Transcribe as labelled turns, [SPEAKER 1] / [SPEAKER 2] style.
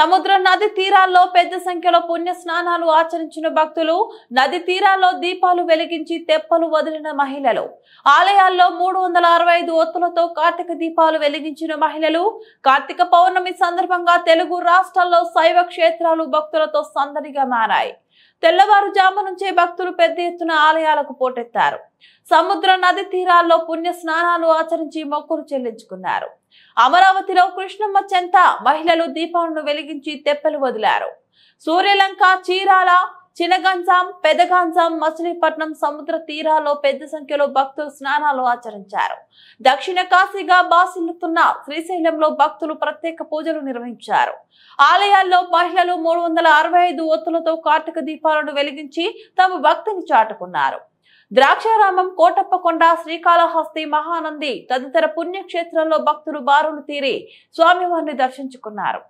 [SPEAKER 1] సముద్ర నది తీరాల్లో పెద్ద సంఖ్యలో పుణ్య స్నానాలు ఆచరించిన భక్తులు, నది తీరాల్లో దీపాలు వెలిగించి తెప్పలు వదిలిన మహిళలు, ఆలయాల్లో 365 ఒత్తులతో కార్తీక దీపాలు వెలిగించిన మహిళలు. కార్తీక పౌర్ణమి సందర్భంగా తెలుగు రాష్ట్రాల్లో శైవ క్షేత్రాలు భక్తులతో సందడిగా మారాయి. తెల్లవారుజాము నుంచే భక్తులు పెద్ద ఎత్తున ఆలయాలకు పోటెత్తారు. సముద్ర నది తీరాల్లో పుణ్య స్నానాలు ఆచరించి మొక్కులు చెల్లించుకున్నారు. అమరావతిలో కృష్ణమ్మ చెంత మహిళలు దీపాలను వెలిగించి తెప్పలు వదిలారు. సూర్యలంక, చీరాల, చినగంజాం, పెదగంజాం, మచిలీపట్నం సముద్ర తీరాల్లో పెద్ద సంఖ్యలో భక్తులు స్నానాలు ఆచరించారు. దక్షిణ కాశీగా బాసిల్లుతున్న శ్రీశైలంలో భక్తులు ప్రత్యేక పూజలు నిర్వహించారు. ఆలయాల్లో మహిళలు 365 ఒత్తులతో కార్తీక దీపాలను వెలిగించి తమ భక్తిని చాటుకున్నారు. ద్రాక్షారామం, కోటప్పకొండ, శ్రీకాళహస్తి, మహానంది తదితర పుణ్యక్షేత్రాల్లో భక్తులు బారులు తీరి స్వామివారిని దర్శించుకున్నారు.